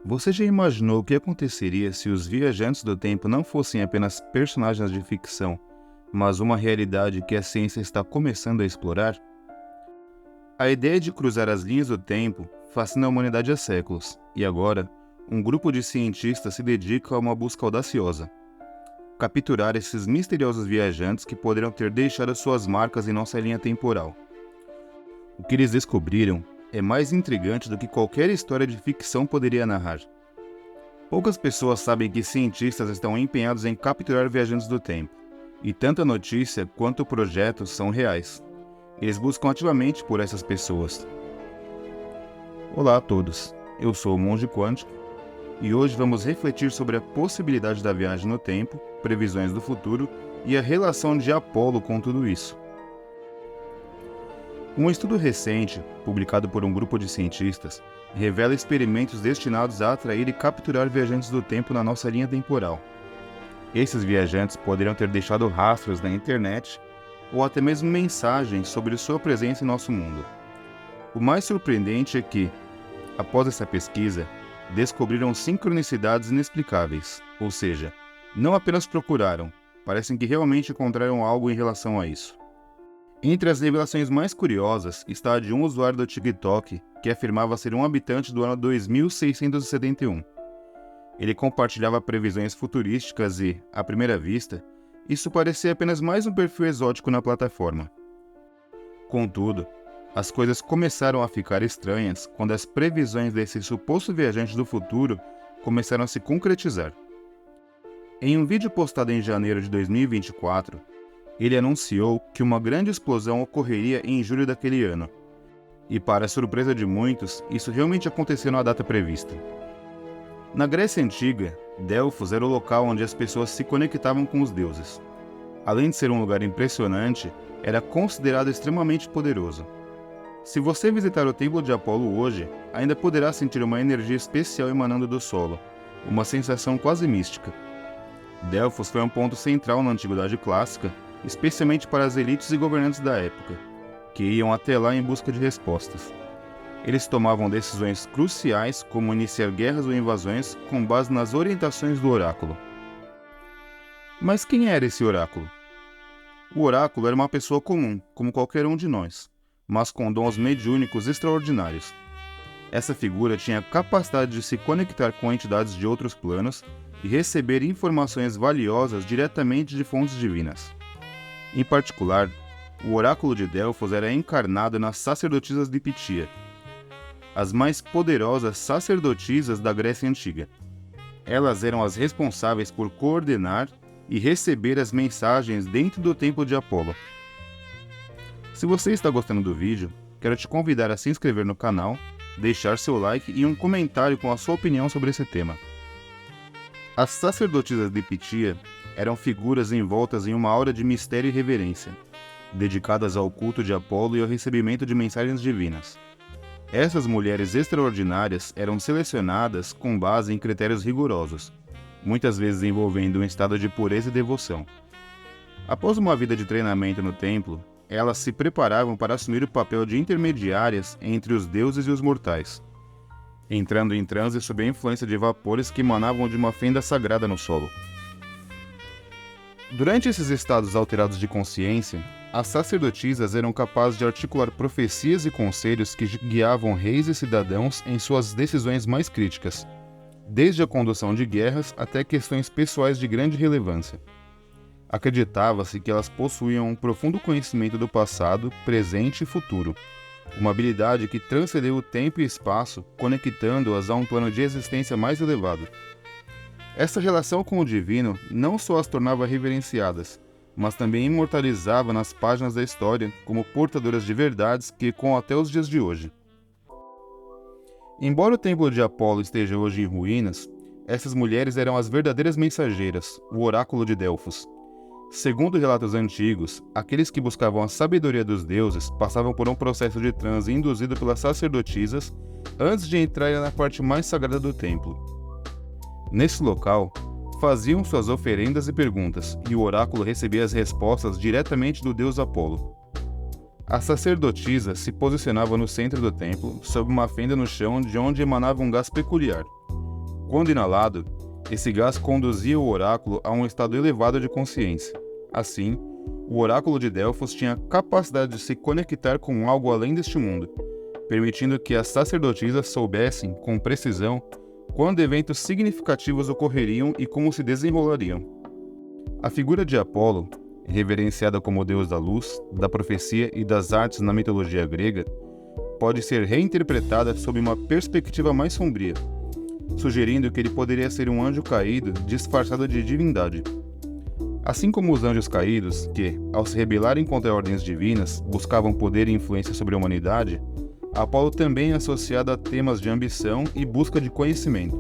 Você já imaginou o que aconteceria se os viajantes do tempo não fossem apenas personagens de ficção, mas uma realidade que a ciência está começando a explorar? A ideia de cruzar as linhas do tempo fascina a humanidade há séculos, e agora, um grupo de cientistas se dedica a uma busca audaciosa: capturar esses misteriosos viajantes que poderão ter deixado suas marcas em nossa linha temporal. O que eles descobriram é mais intrigante do que qualquer história de ficção poderia narrar. Poucas pessoas sabem que cientistas estão empenhados em capturar viajantes do tempo, e tanto a notícia quanto o projeto são reais. Eles buscam ativamente por essas pessoas. Olá a todos, eu sou o Monge Quântico, e hoje vamos refletir sobre a possibilidade da viagem no tempo, previsões do futuro e a relação de Apolo com tudo isso. Um estudo recente, publicado por um grupo de cientistas, revela experimentos destinados a atrair e capturar viajantes do tempo na nossa linha temporal. Esses viajantes poderiam ter deixado rastros na internet ou até mesmo mensagens sobre sua presença em nosso mundo. O mais surpreendente é que, após essa pesquisa, descobriram sincronicidades inexplicáveis, ou seja, não apenas procuraram, parecem que realmente encontraram algo em relação a isso. Entre as revelações mais curiosas está a de um usuário do TikTok que afirmava ser um habitante do ano 2671. Ele compartilhava previsões futurísticas e, à primeira vista, isso parecia apenas mais um perfil exótico na plataforma. Contudo, as coisas começaram a ficar estranhas quando as previsões desse suposto viajante do futuro começaram a se concretizar. Em um vídeo postado em janeiro de 2024, ele anunciou que uma grande explosão ocorreria em julho daquele ano. E, para a surpresa de muitos, isso realmente aconteceu na data prevista. Na Grécia Antiga, Delfos era o local onde as pessoas se conectavam com os deuses. Além de ser um lugar impressionante, era considerado extremamente poderoso. Se você visitar o Templo de Apolo hoje, ainda poderá sentir uma energia especial emanando do solo, uma sensação quase mística. Delfos foi um ponto central na Antiguidade Clássica, especialmente para as elites e governantes da época, que iam até lá em busca de respostas. Eles tomavam decisões cruciais, como iniciar guerras ou invasões, com base nas orientações do oráculo. Mas quem era esse oráculo? O oráculo era uma pessoa comum, como qualquer um de nós, mas com dons mediúnicos extraordinários. Essa figura tinha a capacidade de se conectar com entidades de outros planos e receber informações valiosas diretamente de fontes divinas. Em particular, o oráculo de Delfos era encarnado nas sacerdotisas de Pitia, as mais poderosas sacerdotisas da Grécia Antiga. Elas eram as responsáveis por coordenar e receber as mensagens dentro do templo de Apolo. Se você está gostando do vídeo, quero te convidar a se inscrever no canal, deixar seu like e um comentário com a sua opinião sobre esse tema. As sacerdotisas de Pitia eram figuras envoltas em uma aura de mistério e reverência, dedicadas ao culto de Apolo e ao recebimento de mensagens divinas. Essas mulheres extraordinárias eram selecionadas com base em critérios rigorosos, muitas vezes envolvendo um estado de pureza e devoção. Após uma vida de treinamento no templo, elas se preparavam para assumir o papel de intermediárias entre os deuses e os mortais, entrando em transe sob a influência de vapores que emanavam de uma fenda sagrada no solo. Durante esses estados alterados de consciência, as sacerdotisas eram capazes de articular profecias e conselhos que guiavam reis e cidadãos em suas decisões mais críticas, desde a condução de guerras até questões pessoais de grande relevância. Acreditava-se que elas possuíam um profundo conhecimento do passado, presente e futuro, uma habilidade que transcendeu o tempo e espaço, conectando-as a um plano de existência mais elevado. Essa relação com o divino não só as tornava reverenciadas, mas também imortalizava nas páginas da história como portadoras de verdades que ecoam até os dias de hoje. Embora o templo de Apolo esteja hoje em ruínas, essas mulheres eram as verdadeiras mensageiras, o oráculo de Delfos. Segundo relatos antigos, aqueles que buscavam a sabedoria dos deuses passavam por um processo de transe induzido pelas sacerdotisas antes de entrarem na parte mais sagrada do templo. Nesse local, faziam suas oferendas e perguntas, e o oráculo recebia as respostas diretamente do deus Apolo. A sacerdotisa se posicionava no centro do templo, sob uma fenda no chão de onde emanava um gás peculiar. Quando inalado, esse gás conduzia o oráculo a um estado elevado de consciência. Assim, o oráculo de Delfos tinha a capacidade de se conectar com algo além deste mundo, permitindo que as sacerdotisas soubessem, com precisão, quando eventos significativos ocorreriam e como se desenrolariam. A figura de Apolo, reverenciada como deus da luz, da profecia e das artes na mitologia grega, pode ser reinterpretada sob uma perspectiva mais sombria, sugerindo que ele poderia ser um anjo caído disfarçado de divindade. Assim como os anjos caídos, que, ao se rebelarem contra ordens divinas, buscavam poder e influência sobre a humanidade, Apolo também é associado a temas de ambição e busca de conhecimento.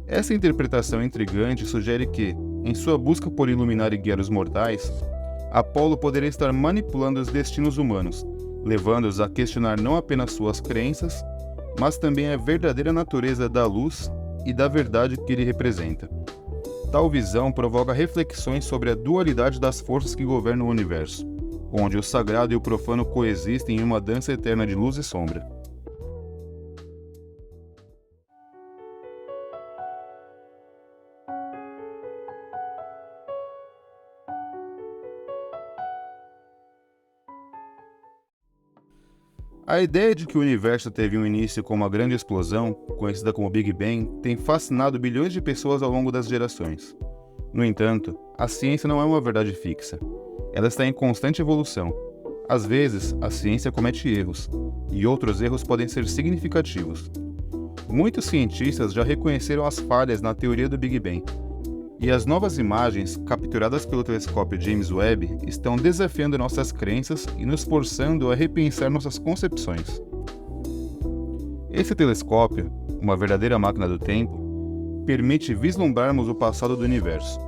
Essa interpretação intrigante sugere que, em sua busca por iluminar e guiar os mortais, Apolo poderia estar manipulando os destinos humanos, levando-os a questionar não apenas suas crenças, mas também a verdadeira natureza da luz e da verdade que ele representa. Tal visão provoca reflexões sobre a dualidade das forças que governam o universo, onde o sagrado e o profano coexistem em uma dança eterna de luz e sombra. A ideia de que o universo teve um início com uma grande explosão, conhecida como Big Bang, tem fascinado bilhões de pessoas ao longo das gerações. No entanto, a ciência não é uma verdade fixa. Ela está em constante evolução. Às vezes, a ciência comete erros, e outros erros podem ser significativos. Muitos cientistas já reconheceram as falhas na teoria do Big Bang, e as novas imagens capturadas pelo telescópio James Webb estão desafiando nossas crenças e nos forçando a repensar nossas concepções. Esse telescópio, uma verdadeira máquina do tempo, permite vislumbrarmos o passado do universo.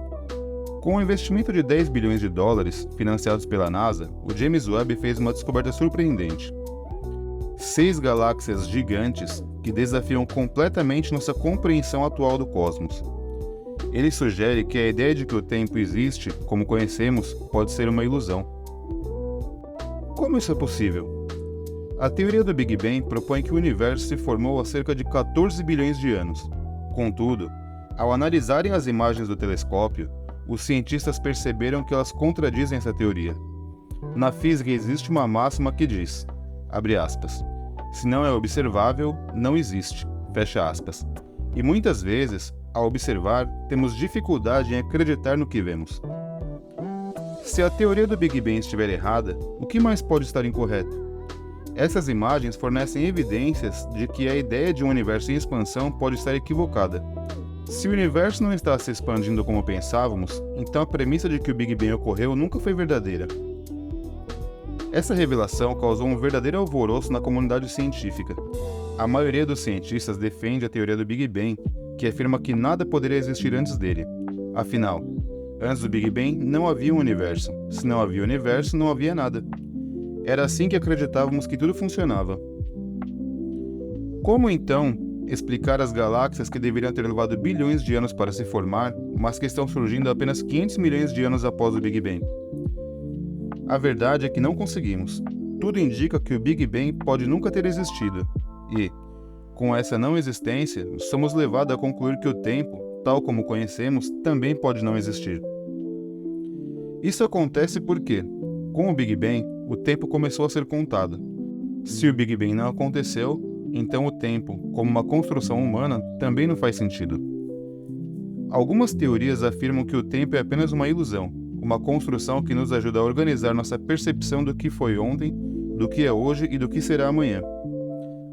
Com um investimento de 10 bilhões de dólares financiados pela NASA, o James Webb fez uma descoberta surpreendente. 6 galáxias gigantes que desafiam completamente nossa compreensão atual do cosmos. Ele sugere que a ideia de que o tempo existe, como conhecemos, pode ser uma ilusão. Como isso é possível? A teoria do Big Bang propõe que o universo se formou há cerca de 14 bilhões de anos. Contudo, ao analisarem as imagens do telescópio, os cientistas perceberam que elas contradizem essa teoria. Na física existe uma máxima que diz, abre aspas, se não é observável, não existe, fecha aspas. E muitas vezes, ao observar, temos dificuldade em acreditar no que vemos. Se a teoria do Big Bang estiver errada, o que mais pode estar incorreto? Essas imagens fornecem evidências de que a ideia de um universo em expansão pode estar equivocada. Se o universo não está se expandindo como pensávamos, então a premissa de que o Big Bang ocorreu nunca foi verdadeira. Essa revelação causou um verdadeiro alvoroço na comunidade científica. A maioria dos cientistas defende a teoria do Big Bang, que afirma que nada poderia existir antes dele. Afinal, antes do Big Bang não havia um universo. Se não havia universo, não havia nada. Era assim que acreditávamos que tudo funcionava. Como então explicar as galáxias que deveriam ter levado bilhões de anos para se formar, mas que estão surgindo apenas 500 milhões de anos após o Big Bang? A verdade é que não conseguimos. Tudo indica que o Big Bang pode nunca ter existido. E, com essa não existência, somos levados a concluir que o tempo, tal como conhecemos, também pode não existir. Isso acontece porque, com o Big Bang, o tempo começou a ser contado. Se o Big Bang não aconteceu, então o tempo, como uma construção humana, também não faz sentido. Algumas teorias afirmam que o tempo é apenas uma ilusão, uma construção que nos ajuda a organizar nossa percepção do que foi ontem, do que é hoje e do que será amanhã.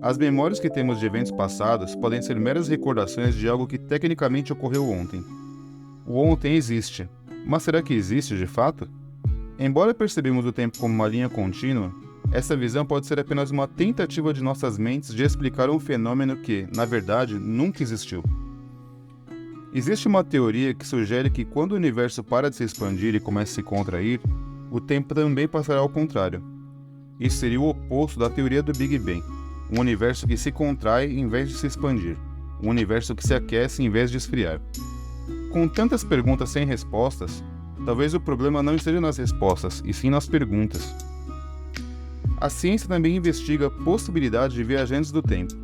As memórias que temos de eventos passados podem ser meras recordações de algo que tecnicamente ocorreu ontem. O ontem existe, mas será que existe de fato? Embora percebamos o tempo como uma linha contínua, essa visão pode ser apenas uma tentativa de nossas mentes de explicar um fenômeno que, na verdade, nunca existiu. Existe uma teoria que sugere que quando o universo para de se expandir e começa a se contrair, o tempo também passará ao contrário. Isso seria o oposto da teoria do Big Bang, um universo que se contrai em vez de se expandir, um universo que se aquece em vez de esfriar. Com tantas perguntas sem respostas, talvez o problema não esteja nas respostas, e sim nas perguntas. A ciência também investiga a possibilidade de viajantes do tempo.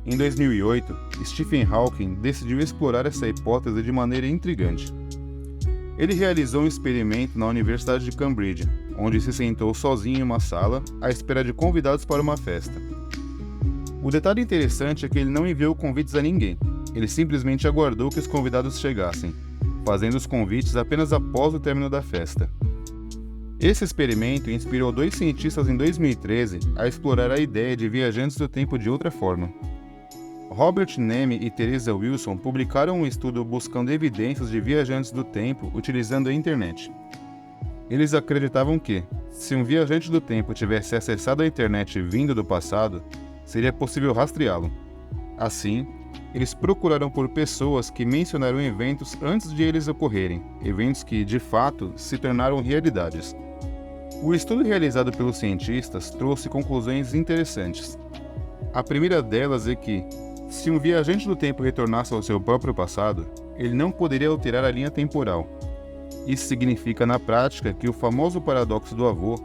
Em 2008, Stephen Hawking decidiu explorar essa hipótese de maneira intrigante. Ele realizou um experimento na Universidade de Cambridge, onde se sentou sozinho em uma sala, à espera de convidados para uma festa. O detalhe interessante é que ele não enviou convites a ninguém, ele simplesmente aguardou que os convidados chegassem, fazendo os convites apenas após o término da festa. Esse experimento inspirou 2 cientistas em 2013 a explorar a ideia de viajantes do tempo de outra forma. Robert Neme e Teresa Wilson publicaram um estudo buscando evidências de viajantes do tempo utilizando a internet. Eles acreditavam que, se um viajante do tempo tivesse acessado a internet vindo do passado, seria possível rastreá-lo. Assim, eles procuraram por pessoas que mencionaram eventos antes de eles ocorrerem, eventos que, de fato, se tornaram realidades. O estudo realizado pelos cientistas trouxe conclusões interessantes. A primeira delas é que, se um viajante do tempo retornasse ao seu próprio passado, ele não poderia alterar a linha temporal. Isso significa, na prática, que o famoso paradoxo do avô,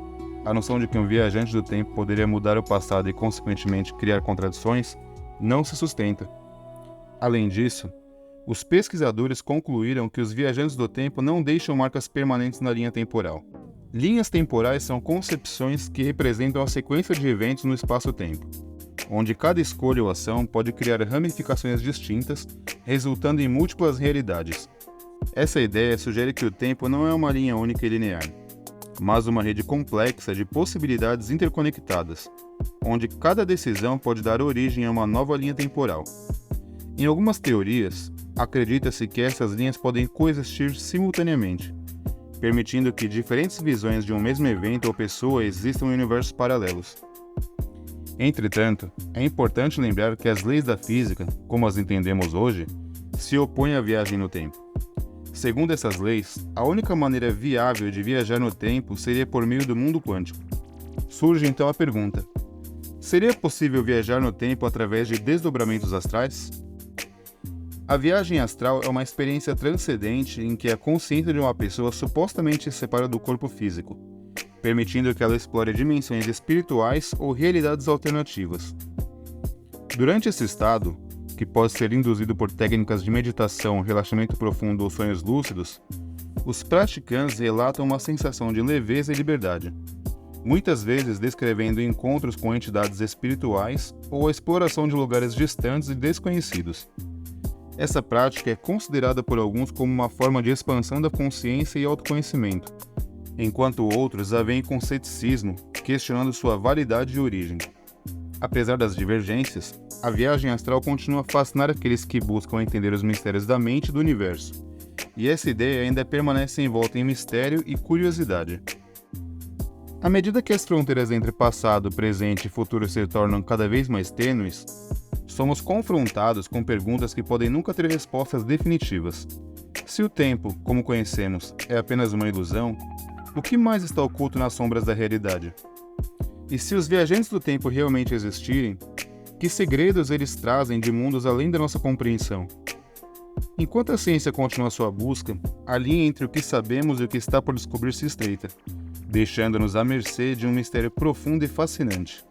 a noção de que um viajante do tempo poderia mudar o passado e, consequentemente, criar contradições, não se sustenta. Além disso, os pesquisadores concluíram que os viajantes do tempo não deixam marcas permanentes na linha temporal. Linhas temporais são concepções que representam a sequência de eventos no espaço-tempo, onde cada escolha ou ação pode criar ramificações distintas, resultando em múltiplas realidades. Essa ideia sugere que o tempo não é uma linha única e linear, mas uma rede complexa de possibilidades interconectadas, onde cada decisão pode dar origem a uma nova linha temporal. Em algumas teorias, acredita-se que essas linhas podem coexistir simultaneamente, permitindo que diferentes visões de um mesmo evento ou pessoa existam em universos paralelos. Entretanto, é importante lembrar que as leis da física, como as entendemos hoje, se opõem à viagem no tempo. Segundo essas leis, a única maneira viável de viajar no tempo seria por meio do mundo quântico. Surge então a pergunta: seria possível viajar no tempo através de desdobramentos astrais? A viagem astral é uma experiência transcendente em que a consciência de uma pessoa supostamente se separa do corpo físico, permitindo que ela explore dimensões espirituais ou realidades alternativas. Durante esse estado, que pode ser induzido por técnicas de meditação, relaxamento profundo ou sonhos lúcidos, os praticantes relatam uma sensação de leveza e liberdade, muitas vezes descrevendo encontros com entidades espirituais ou a exploração de lugares distantes e desconhecidos. Essa prática é considerada por alguns como uma forma de expansão da consciência e autoconhecimento, enquanto outros a veem com ceticismo, questionando sua validade e origem. Apesar das divergências, a viagem astral continua a fascinar aqueles que buscam entender os mistérios da mente e do universo, e essa ideia ainda permanece envolta em mistério e curiosidade. À medida que as fronteiras entre passado, presente e futuro se tornam cada vez mais tênues, somos confrontados com perguntas que podem nunca ter respostas definitivas. Se o tempo, como conhecemos, é apenas uma ilusão, o que mais está oculto nas sombras da realidade? E se os viajantes do tempo realmente existirem, que segredos eles trazem de mundos além da nossa compreensão? Enquanto a ciência continua sua busca, a linha entre o que sabemos e o que está por descobrir se estreita, deixando-nos à mercê de um mistério profundo e fascinante.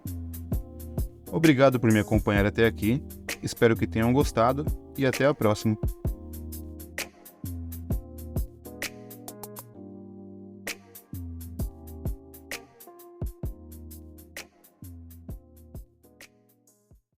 Obrigado por me acompanhar até aqui, espero que tenham gostado e até a próxima.